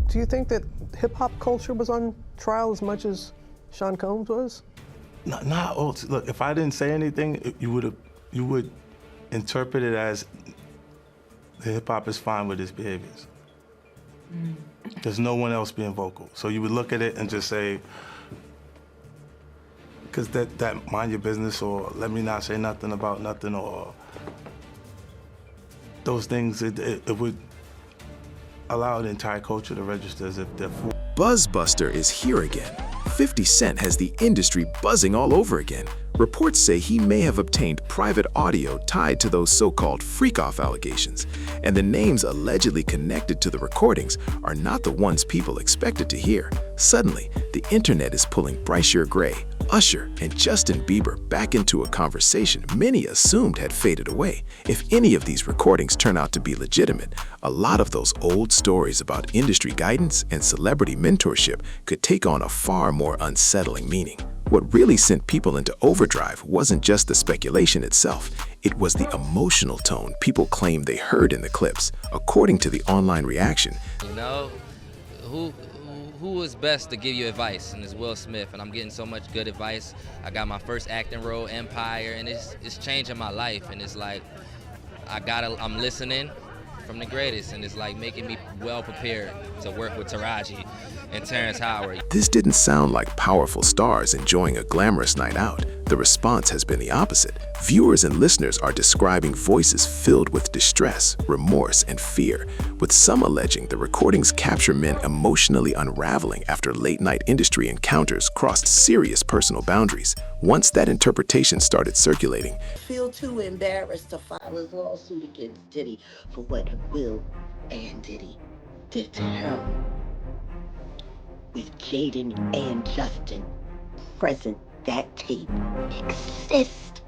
Do you think that hip-hop culture was on trial as much as Sean Combs was? Not all. Look, if I didn't say anything, you would interpret it as the hip-hop is fine with his behaviors. There's no one else being vocal. So you would look at it and just say, because that mind your business, or let me not say nothing about nothing, or those things, it would allow the entire culture to register as if they're full. Buzzbuster is here again. 50 Cent has the industry buzzing all over again. Reports say he may have obtained private audio tied to those so-called freak-off allegations, and the names allegedly connected to the recordings are not the ones people expected to hear. Suddenly, the internet is pulling Bryce Gray, Usher, and Justin Bieber back into a conversation many assumed had faded away. If any of these recordings turn out to be legitimate, a lot of those old stories about industry guidance and celebrity mentorship could take on a far more unsettling meaning. What really sent people into overdrive wasn't just the speculation itself, it was the emotional tone people claimed they heard in the clips. According to the online reaction, you know, who is best to give you advice? And it's Will Smith, and I'm getting so much good advice. I got my first acting role, Empire, and it's changing my life. And it's like, I'm listening from the greatest, and it's like making me well prepared to work with Taraji and Terrence Howard. This didn't sound like powerful stars enjoying a glamorous night out. The response has been the opposite. Viewers and listeners are describing voices filled with distress, remorse, and fear, with some alleging the recordings capture men emotionally unraveling after late-night industry encounters crossed serious personal boundaries. Once that interpretation started circulating, I feel too embarrassed to file his lawsuit against Diddy for what Will and Diddy did to him. With Jaden and Justin present, that tape exists.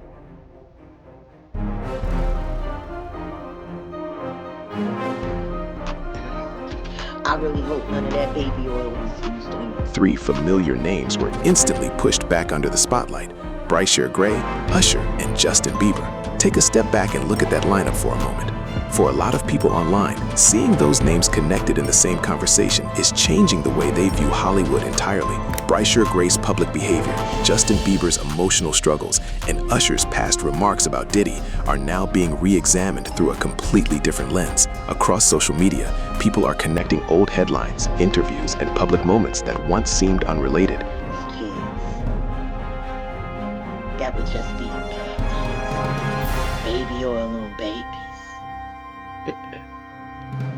I really hope none of that baby oil was used on you. 3 familiar names were instantly pushed back under the spotlight: Bryce Gray, Usher, and Justin Bieber. Take a step back and look at that lineup for a moment. For a lot of people online, seeing those names connected in the same conversation is changing the way they view Hollywood entirely. Bryce Gray's public behavior, Justin Bieber's emotional struggles, and Usher's past remarks about Diddy are now being re-examined through a completely different lens. Across social media, people are connecting old headlines, interviews, and public moments that once seemed unrelated. Kids, that would just be baby oil on babies.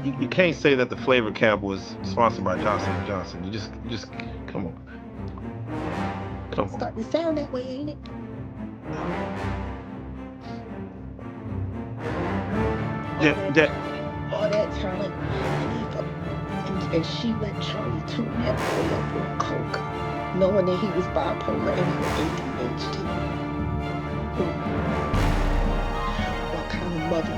You can't say that the flavor cap was sponsored by Johnson & Johnson. You just come on. Come It's on. starting to sound that way, ain't it? All that talent, and she let Charlie tune that boy up on coke, knowing that he was bipolar and ADHD. What kind of mother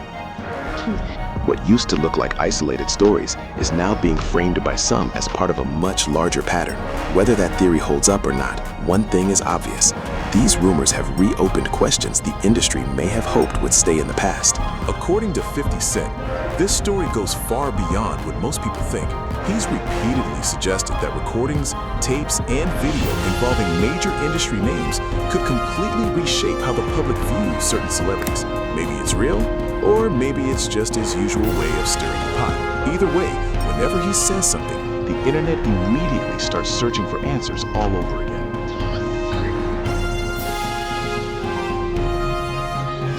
do that? What used to look like isolated stories is now being framed by some as part of a much larger pattern. Whether that theory holds up or not, one thing is obvious. These rumors have reopened questions the industry may have hoped would stay in the past. According to 50 Cent, this story goes far beyond what most people think. He's repeatedly suggested that recordings, tapes, and video involving major industry names could completely reshape how the public views certain celebrities. Maybe it's real, or maybe it's just his usual way of stirring the pot. Either way, whenever he says something, the internet immediately starts searching for answers all over again.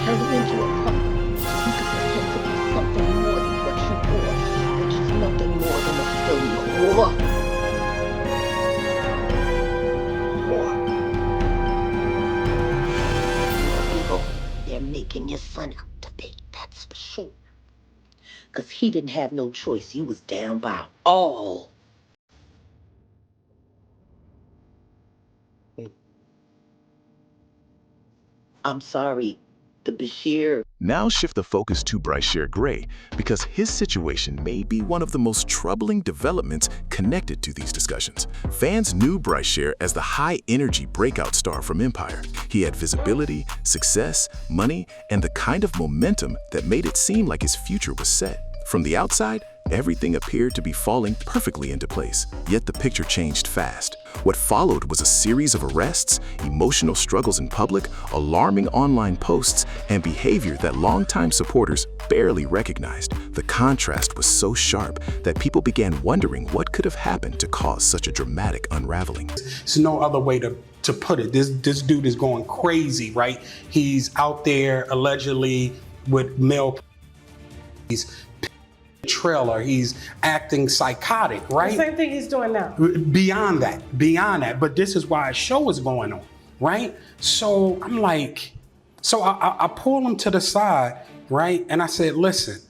Turn it into a puppet. You could pretend to be something more than what you are, which is nothing more than a failure. People, they're making your son out to be, that's for sure. Because he didn't have no choice. He was down by all. I'm sorry, the Bashir. Now shift the focus to Bryce Gray, because his situation may be one of the most troubling developments connected to these discussions. Fans knew Bryce as the high-energy breakout star from Empire. He had visibility, success, money, and the kind of momentum that made it seem like his future was set. From the outside, everything appeared to be falling perfectly into place, yet the picture changed fast. What followed was a series of arrests, emotional struggles in public, alarming online posts, and behavior that longtime supporters barely recognized. The contrast was so sharp that people began wondering what could have happened to cause such a dramatic unraveling. There's no other way to put it. This dude is going crazy, right? He's out there allegedly with male. He's trailer. He's acting psychotic, right? The same thing he's doing now. Beyond that. But this is why a show is going on, right? So I'm like, I pull him to the side, right? And I said, listen,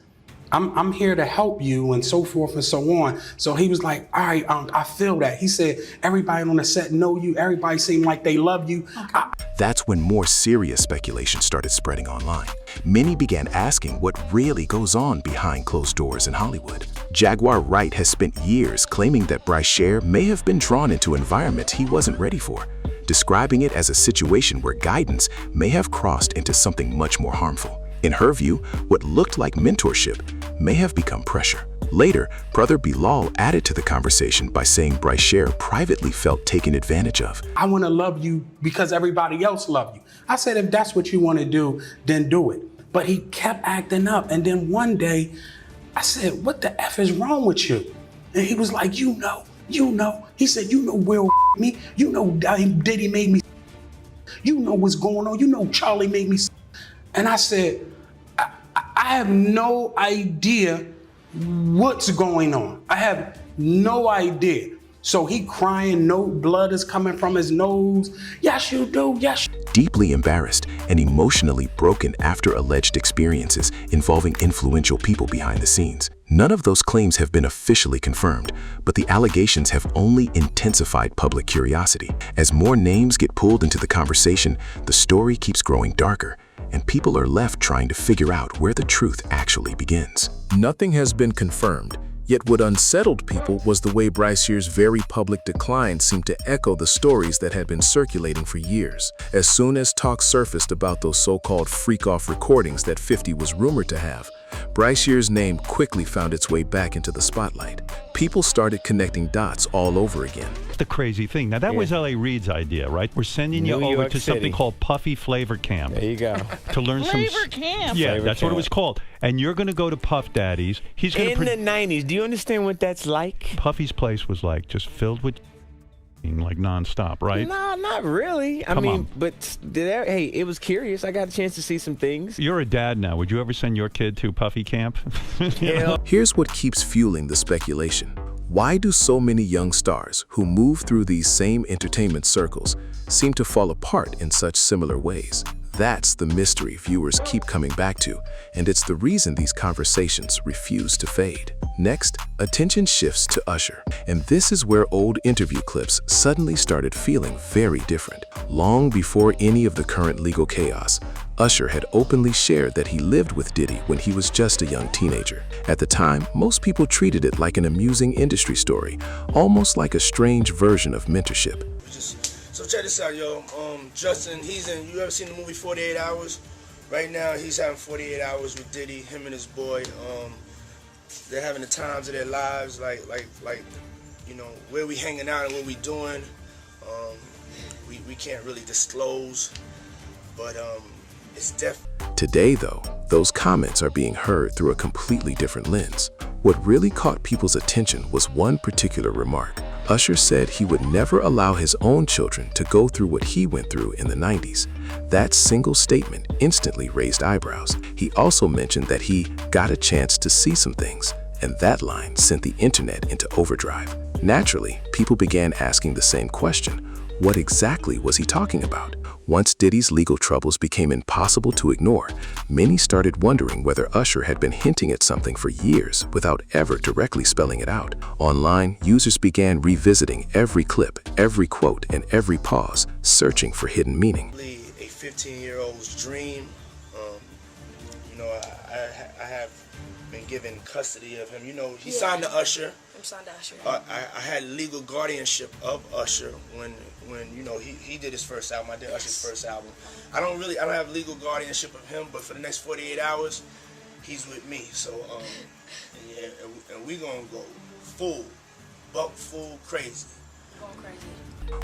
I'm here to help you and so forth and so on. So he was like, all right, I feel that. He said, everybody on the set know you. Everybody seem like they love you. Okay. That's when more serious speculation started spreading online. Many began asking what really goes on behind closed doors in Hollywood. Jaguar Wright has spent years claiming that Bryce Gray may have been drawn into environments he wasn't ready for, describing it as a situation where guidance may have crossed into something much more harmful. In her view, what looked like mentorship may have become pressure. Later, brother Bilal added to the conversation by saying Bryce Gray privately felt taken advantage of. I want to love you because everybody else love you. I said, if that's what you want to do, then do it. But he kept acting up. And then one day, I said, what the F is wrong with you? And he was like, you know. He said, you know Will me. You know Diddy made me. You know what's going on. You know Charlie made me. And I said, I have no idea what's going on. I have no idea. So he crying, no blood is coming from his nose. Yes, you do, yes. Deeply embarrassed and emotionally broken after alleged experiences involving influential people behind the scenes. None of those claims have been officially confirmed, but the allegations have only intensified public curiosity. As more names get pulled into the conversation, the story keeps growing darker, and people are left trying to figure out where the truth actually begins. Nothing has been confirmed, yet what unsettled people was the way Bryce Gray's very public decline seemed to echo the stories that had been circulating for years. As soon as talk surfaced about those so-called freak-off recordings that 50 was rumored to have, Bryce Gray's name quickly found its way back into the spotlight. People started connecting dots all over again. The crazy thing. Now, that was L.A. Reid's idea, right? We're sending you over to something called Puffy Flavor Camp. There you go. To learn Flavor Camp. Yeah, Flavor that's Camp. what it was called. And you're going to go to Puff Daddy's. He's going in the 90s. Do you understand what that's like? Puffy's place was like just filled with like nonstop, right? No, not really. I mean, but hey, it was curious. I got a chance to see some things. You're a dad now. Would you ever send your kid to Puffy Camp? Here's what keeps fueling the speculation. Why do so many young stars who move through these same entertainment circles seem to fall apart in such similar ways? That's the mystery viewers keep coming back to, and it's the reason these conversations refuse to fade. Next, attention shifts to Usher, and this is where old interview clips suddenly started feeling very different. Long before any of the current legal chaos, Usher had openly shared that he lived with Diddy when he was just a young teenager. At the time, most people treated it like an amusing industry story, almost like a strange version of mentorship. So check this out, yo. Justin, you ever seen the movie 48 Hours? Right now, he's having 48 hours with Diddy, him and his boy. They're having the times of their lives, like, you know, where we hanging out and what we doing. We can't really disclose, but it's definitely. Today, though, those comments are being heard through a completely different lens. What really caught people's attention was one particular remark. Usher said he would never allow his own children to go through what he went through in the 90s. That single statement instantly raised eyebrows. He also mentioned that he got a chance to see some things, and that line sent the internet into overdrive. Naturally, people began asking the same question. What exactly was he talking about? Once Diddy's legal troubles became impossible to ignore, many started wondering whether Usher had been hinting at something for years without ever directly spelling it out. Online, users began revisiting every clip, every quote, and every pause, searching for hidden meaning. A 15-year-old's dream. You know, I have been given custody of him. You know, he signed to Usher. Signed to Usher. I had legal guardianship of Usher when you know he did his first album. I did Usher's first album. I don't have legal guardianship of him, but for the next 48 hours, he's with me. So yeah, and we gonna go full crazy.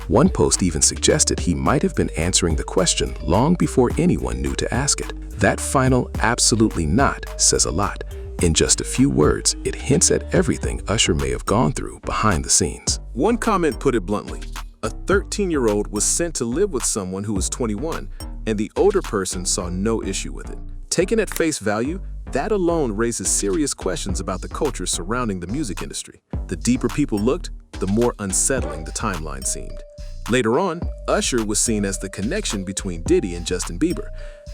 One post even suggested he might have been answering the question long before anyone knew to ask it. That final "absolutely not" says a lot. In just a few words, it hints at everything Usher may have gone through behind the scenes. One comment put it bluntly. A 13-year-old was sent to live with someone who was 21, and the older person saw no issue with it. Taken at face value, that alone raises serious questions about the culture surrounding the music industry. The deeper people looked, the more unsettling the timeline seemed. Later on, Usher was seen as the connection between Diddy and Justin Bieber.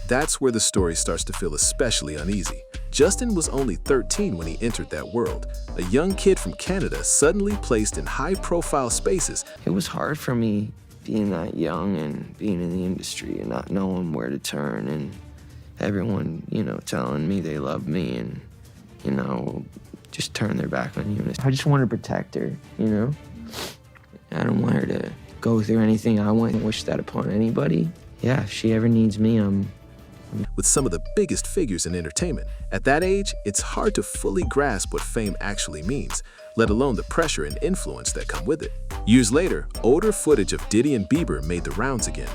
That's where the story starts to feel especially uneasy. Justin was only 13 when he entered that world, a young kid from Canada suddenly placed in high-profile spaces. It was hard for me being that young and being in the industry and not knowing where to turn, and everyone, telling me they love me and, just turn their back on you. I just want to protect her, I don't want her to go through anything. I wouldn't wish that upon anybody. Yeah, if she ever needs me, with some of the biggest figures in entertainment. At that age, it's hard to fully grasp what fame actually means, let alone the pressure and influence that come with it. Years later, older footage of Diddy and Bieber made the rounds again.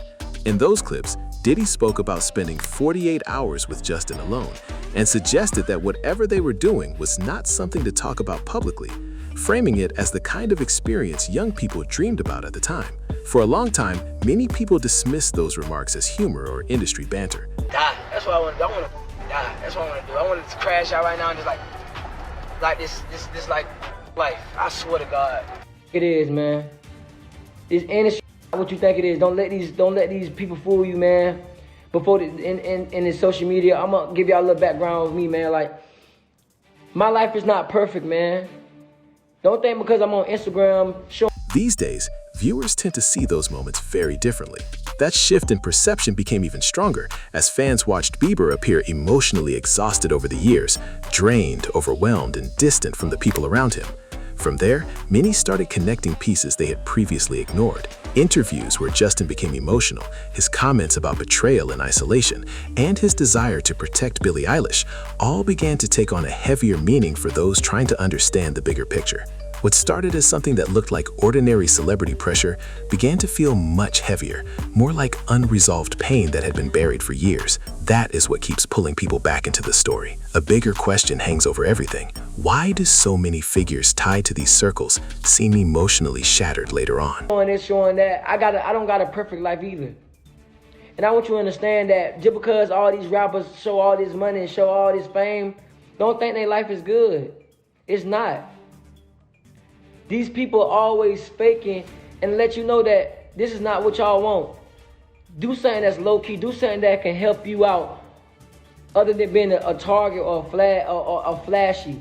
In those clips, Diddy spoke about spending 48 hours with Justin alone and suggested that whatever they were doing was not something to talk about publicly, framing it as the kind of experience young people dreamed about at the time. For a long time, many people dismissed those remarks as humor or industry banter. Die. That's what I want to do. I want to die. That's what I want to do. I want to crash out right now and just like this like life. I swear to God. It is, man. This industry, what you think it is. Don't let these people fool you, man. Before in the social media, I'm gonna give y'all a little background with me, man. Like, my life is not perfect, man. Don't think because I'm on Instagram showing. These days, viewers tend to see those moments very differently. That shift in perception became even stronger as fans watched Bieber appear emotionally exhausted over the years, drained, overwhelmed, and distant from the people around him. From there, many started connecting pieces they had previously ignored. Interviews where Justin became emotional, his comments about betrayal and isolation, and his desire to protect Billie Eilish all began to take on a heavier meaning for those trying to understand the bigger picture. What started as something that looked like ordinary celebrity pressure began to feel much heavier, more like unresolved pain that had been buried for years. That is what keeps pulling people back into the story. A bigger question hangs over everything. Why do so many figures tied to these circles seem emotionally shattered later on? Showing this, showing that. I don't got a perfect life either. And I want you to understand that just because all these rappers show all this money and show all this fame, don't think their life is good. It's not. These people are always faking and let you know that this is not what y'all want. Do something that's low-key. Do something that can help you out other than being a target or a flashy.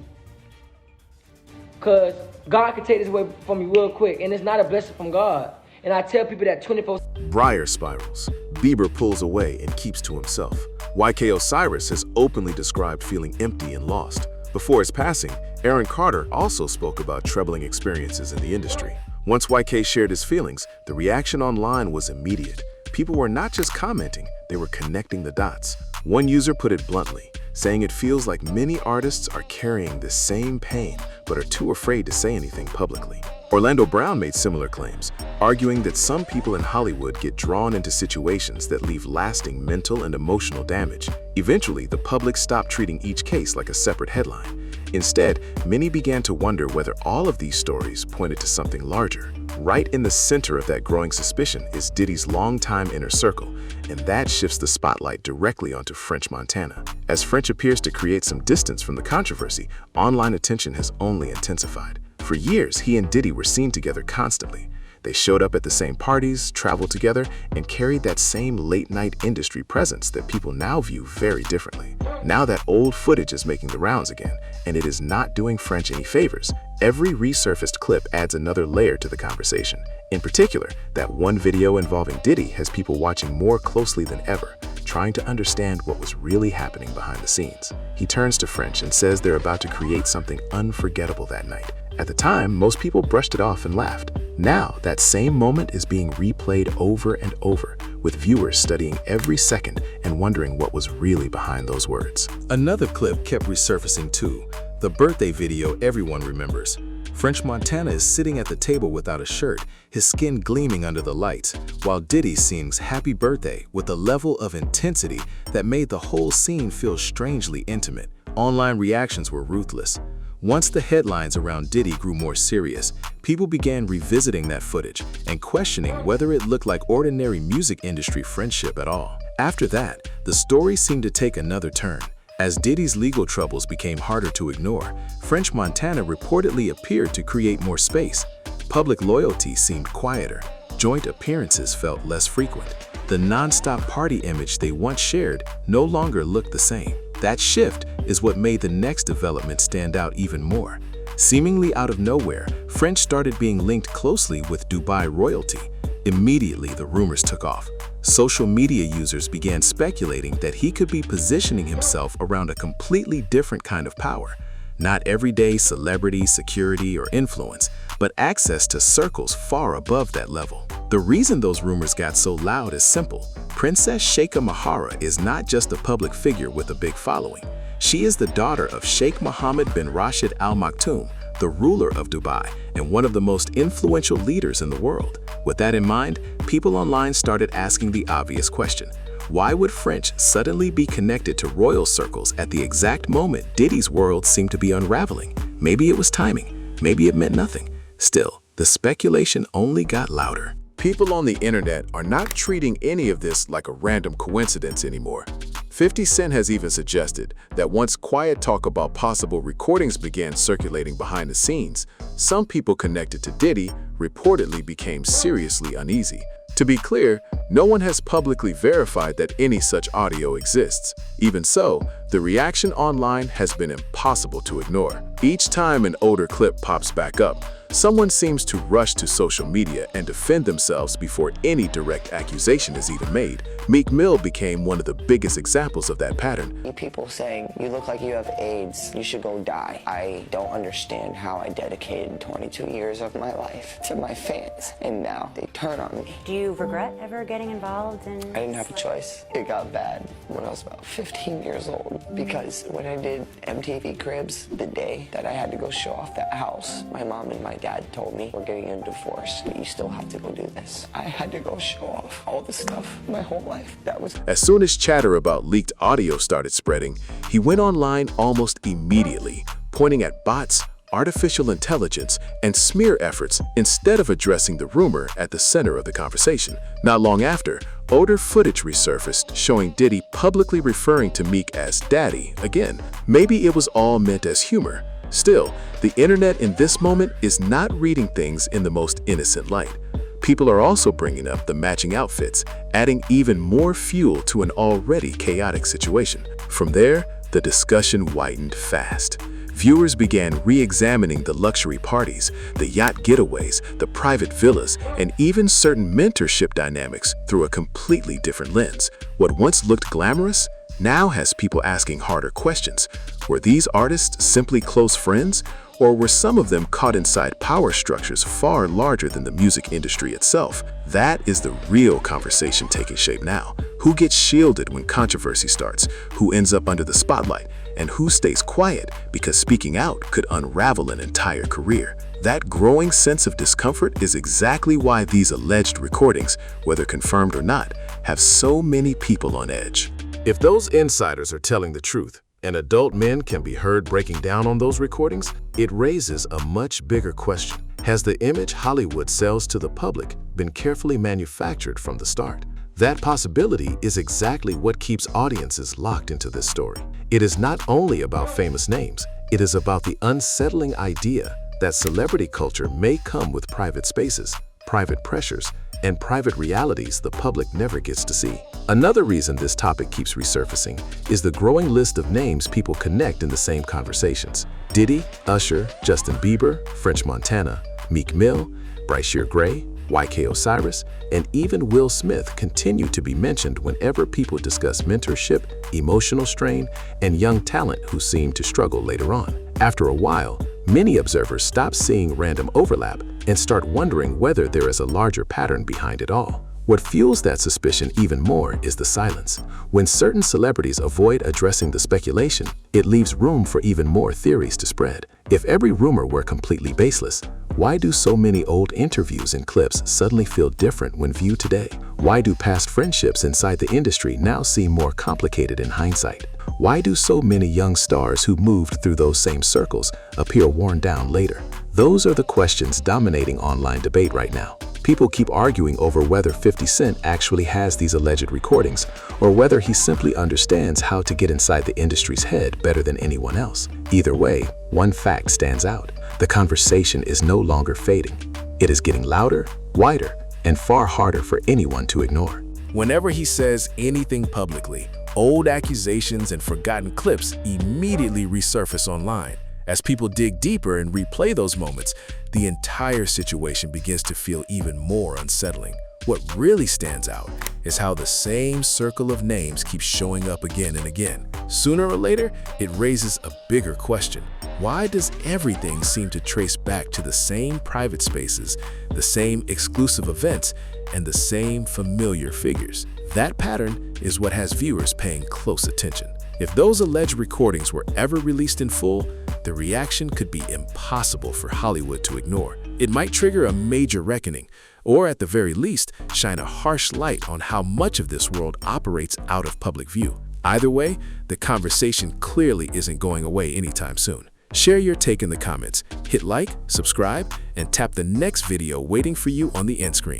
Because God can take this away from you real quick, and it's not a blessing from God. And I tell people that 24. Briar spirals. Bieber pulls away and keeps to himself. YK Osiris has openly described feeling empty and lost. Before his passing, Aaron Carter also spoke about troubling experiences in the industry. Once YK shared his feelings, the reaction online was immediate. People were not just commenting, they were connecting the dots. One user put it bluntly, saying it feels like many artists are carrying the same pain, but are too afraid to say anything publicly. Orlando Brown made similar claims, arguing that some people in Hollywood get drawn into situations that leave lasting mental and emotional damage. Eventually, the public stopped treating each case like a separate headline. Instead, many began to wonder whether all of these stories pointed to something larger. Right in the center of that growing suspicion is Diddy's longtime inner circle, and that shifts the spotlight directly onto French Montana. As French appears to create some distance from the controversy, online attention has only intensified. For years, he and Diddy were seen together constantly. They showed up at the same parties, traveled together, and carried that same late-night industry presence that people now view very differently. Now that old footage is making the rounds again, and it is not doing French any favors, every resurfaced clip adds another layer to the conversation. In particular, that one video involving Diddy has people watching more closely than ever, trying to understand what was really happening behind the scenes. He turns to French and says they're about to create something unforgettable that night. At the time, most people brushed it off and laughed. Now, that same moment is being replayed over and over, with viewers studying every second and wondering what was really behind those words. Another clip kept resurfacing too, the birthday video everyone remembers. French Montana is sitting at the table without a shirt, his skin gleaming under the lights, while Diddy sings Happy Birthday with a level of intensity that made the whole scene feel strangely intimate. Online reactions were ruthless. Once the headlines around Diddy grew more serious, people began revisiting that footage and questioning whether it looked like ordinary music industry friendship at all. After that, the story seemed to take another turn. As Diddy's legal troubles became harder to ignore, French Montana reportedly appeared to create more space. Public loyalty seemed quieter. Joint appearances felt less frequent. The non-stop party image they once shared no longer looked the same. That shift is what made the next development stand out even more. Seemingly out of nowhere, French started being linked closely with Dubai royalty. Immediately, the rumors took off. Social media users began speculating that he could be positioning himself around a completely different kind of power. Not everyday celebrity, security, or influence, but access to circles far above that level. The reason those rumors got so loud is simple. Princess Sheikha Mahara is not just a public figure with a big following. She is the daughter of Sheikh Mohammed bin Rashid Al Maktoum, the ruler of Dubai and one of the most influential leaders in the world. With that in mind, people online started asking the obvious question. Why would French suddenly be connected to royal circles at the exact moment Diddy's world seemed to be unraveling? Maybe it was timing. Maybe it meant nothing. Still, the speculation only got louder. People on the internet are not treating any of this like a random coincidence anymore. 50 Cent has even suggested that once quiet talk about possible recordings began circulating behind the scenes, some people connected to Diddy reportedly became seriously uneasy. To be clear, no one has publicly verified that any such audio exists. Even so, the reaction online has been impossible to ignore. Each time an older clip pops back up, someone seems to rush to social media and defend themselves before any direct accusation is even made. Meek Mill became one of the biggest examples of that pattern. People saying, you look like you have AIDS, you should go die. I don't understand how I dedicated 22 years of my life to my fans, and now they turn on me. Do you regret ever getting involved in... I didn't have a choice. It got bad when I was about 15 years old, because when I did MTV Cribs, the day that I had to go show off that house, my mom and my dad told me, we're getting a divorce, but you still have to go do this. I had to go show off all the stuff my whole life. As soon as chatter about leaked audio started spreading, he went online almost immediately, pointing at bots, artificial intelligence, and smear efforts instead of addressing the rumor at the center of the conversation. Not long after, older footage resurfaced showing Diddy publicly referring to Meek as daddy again. Maybe it was all meant as humor. Still, the internet in this moment is not reading things in the most innocent light. People are also bringing up the matching outfits, adding even more fuel to an already chaotic situation. From there, the discussion widened fast. Viewers began re-examining the luxury parties, the yacht getaways, the private villas, and even certain mentorship dynamics through a completely different lens. What once looked glamorous now has people asking harder questions. Were these artists simply close friends? Or were some of them caught inside power structures far larger than the music industry itself? That is the real conversation taking shape now. Who gets shielded when controversy starts? Who ends up under the spotlight? And who stays quiet because speaking out could unravel an entire career? That growing sense of discomfort is exactly why these alleged recordings, whether confirmed or not, have so many people on edge. If those insiders are telling the truth, and adult men can be heard breaking down on those recordings, it raises a much bigger question. Has the image Hollywood sells to the public been carefully manufactured from the start? That possibility is exactly what keeps audiences locked into this story. It is not only about famous names, it is about the unsettling idea that celebrity culture may come with private spaces, private pressures, and private realities the public never gets to see. Another reason this topic keeps resurfacing is the growing list of names people connect in the same conversations. Diddy, Usher, Justin Bieber, French Montana, Meek Mill, Bryce Gray, YK Osiris, and even Will Smith continue to be mentioned whenever people discuss mentorship, emotional strain, and young talent who seem to struggle later on. After a while, Many observers stop seeing random overlap and start wondering whether there is a larger pattern behind it all. What fuels that suspicion even more is the silence. When certain celebrities avoid addressing the speculation, it leaves room for even more theories to spread. If every rumor were completely baseless, why do so many old interviews and clips suddenly feel different when viewed today? Why do past friendships inside the industry now seem more complicated in hindsight? Why do so many young stars who moved through those same circles appear worn down later? Those are the questions dominating online debate right now. People keep arguing over whether 50 Cent actually has these alleged recordings or whether he simply understands how to get inside the industry's head better than anyone else. Either way, one fact stands out. The conversation is no longer fading. It is getting louder, wider, and far harder for anyone to ignore. Whenever he says anything publicly, old accusations and forgotten clips immediately resurface online. As people dig deeper and replay those moments, the entire situation begins to feel even more unsettling. What really stands out is how the same circle of names keeps showing up again and again. Sooner or later, it raises a bigger question. Why does everything seem to trace back to the same private spaces, the same exclusive events, and the same familiar figures? That pattern is what has viewers paying close attention. If those alleged recordings were ever released in full, the reaction could be impossible for Hollywood to ignore. It might trigger a major reckoning, or at the very least, shine a harsh light on how much of this world operates out of public view. Either way, the conversation clearly isn't going away anytime soon. Share your take in the comments, hit like, subscribe, and tap the next video waiting for you on the end screen.